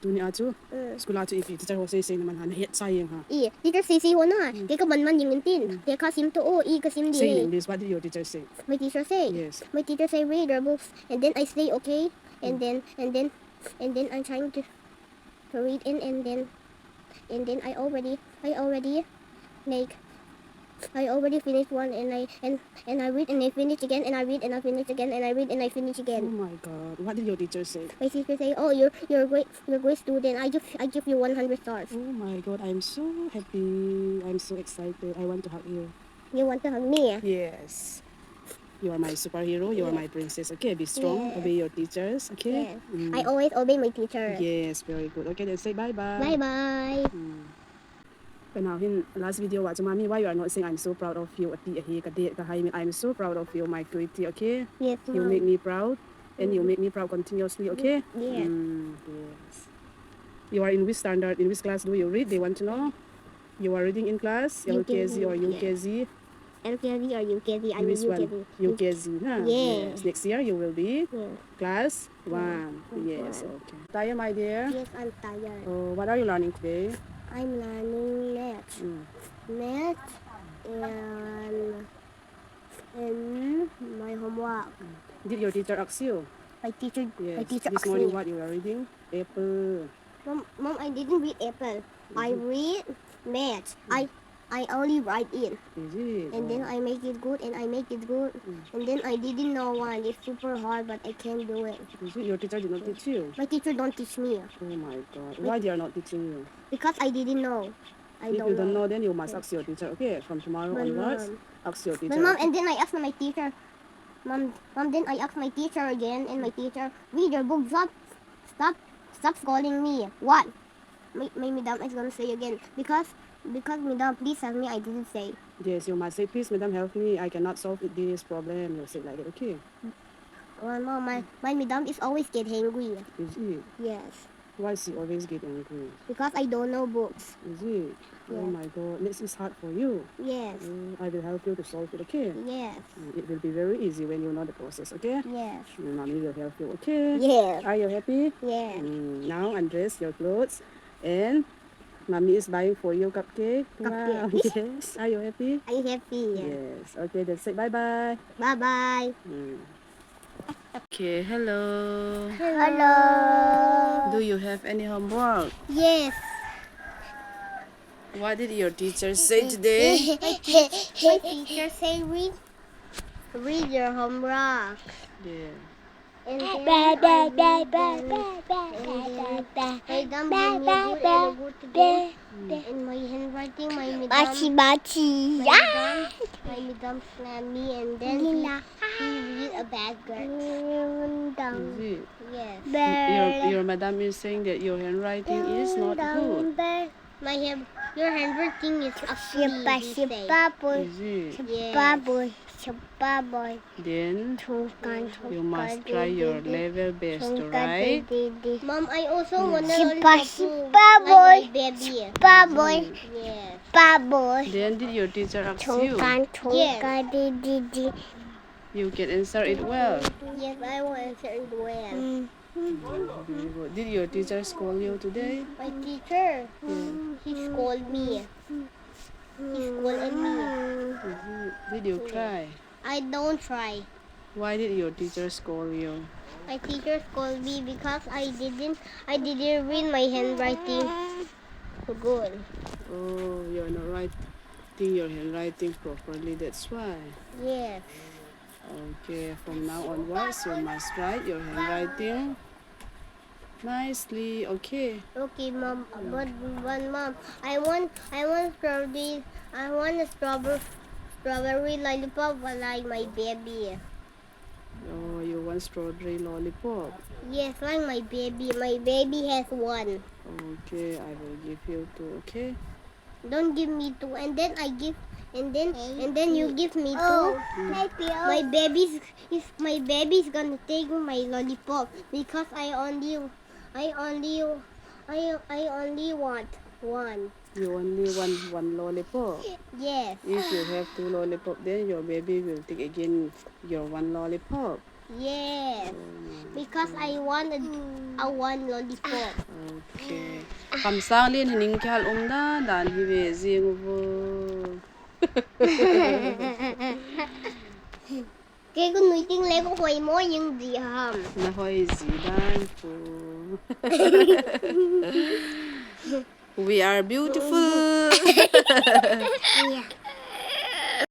tu ni acu sekolah acu ifi teacher ho say naman han het sayang ha teacher say ho na ke ka man yung tin ke ka sim to i ka sim di say in English what did your teacher say my teacher say yes read your books and then I say okay and then I'm trying to read in and then I already make I already finished one and I read and I finish again and I read and I finish again and I read and I finish oh again. my god what did your teacher say My teacher say, oh you're a great student. I give you 100 stars. oh my god I'm so happy I'm so excited I want to hug you You want to hug me? yes you are my superhero you are my princess okay be strong Yes. obey your teachers okay Yes. I always obey my teacher. yes very good okay then say bye bye Bye bye. But now in last video watch mommy why you are not saying I'm so proud of you I'm so proud of you my cutie okay Yes, you Mom. make me proud and you make me proud continuously okay Yes. yes you are in which standard in which class do you read they want to know you are reading in class LKZ or UKZ LKZ or UKZ? I'm which one UKZ. UKZ huh? Yes. Next year you will be Yes. class 1 yes okay tired my dear Yes, I'm tired. oh what are you learning today I'm learning math. Math and my homework. did your teacher ask you My teacher yes this this morning what you are reading apple Mom, I didn't read apple. I read math. I only write in. is it And then I make it good and I make it good. And then I didn't know one. It's super hard, but I can't do it. is it your teacher did not teach you My teacher don't teach me oh my god why they are not teaching you because I didn't know. if you don't know then you must ask your teacher okay from tomorrow My onwards mom. ask your teacher My mom, okay? and then I asked my teacher. Mom, then I asked my teacher again, and my teacher, read your book. Stop scolding me. What? My madam is gonna say again because madam, please help me. I didn't say. yes you must say please madam help me I cannot solve this problem you say like that okay Well, mom, my madam is always get angry. is it Yes, why she always get angry because I don't know books. is it oh Yes. my god this is hard for you Yes, I will help you to solve it okay yes, it will be very easy when you know the process okay yes, mommy will help you okay yes, are you happy yes. now undress your clothes and mommy is buying for you cupcake. Wow. Yes. Are you happy? I'm happy. Yes. Okay, then say bye bye. Bye bye. Okay, hello. Hello. Do you have any homework? Yes. What did your teacher say today? My teacher say read your homework. Yeah. And then my dad gave me good today. And my handwriting, my madam slammed me and then he read a bad girl. Is it? Yes. Your madam is saying that your handwriting is not good. Your handwriting is actually Is it? yes. Then you must try your level best to write. Mom, I also want to like my baby. Yes. Then did your teacher ask you? Yes. You can answer it well. Yes, I will answer it well. Very good. Did your teacher scold you today? My teacher, he scolded me. He scolded me. Did you cry? I don't try. Why did your teacher scold you? My teacher scolded me because I didn't read my handwriting good. Oh, you're not writing your handwriting properly, that's why. Yes. Okay, from now onwards, you must write your handwriting nicely, okay? Okay, Mom. But Mom, I want strawberry. I want a strawberry lollipop like my baby. Oh, you want strawberry lollipop? Yes, like my baby. My baby has one. Okay, I will give you two, okay? Don't give me two, and then I give, and then you give me two. My baby's gonna take my lollipop because I only want one. You only want one lollipop? Yes. If you have two lollipop, then your baby will take again your one lollipop. Yes, because I wanted a one lollipop. Okay. Kam sang lin hining kyal na dan hi ve zing bo. Cái con nuôi tiếng lê có hồi mỗi những gì hầm. Na hoi zi dan po. We are beautiful. Yeah.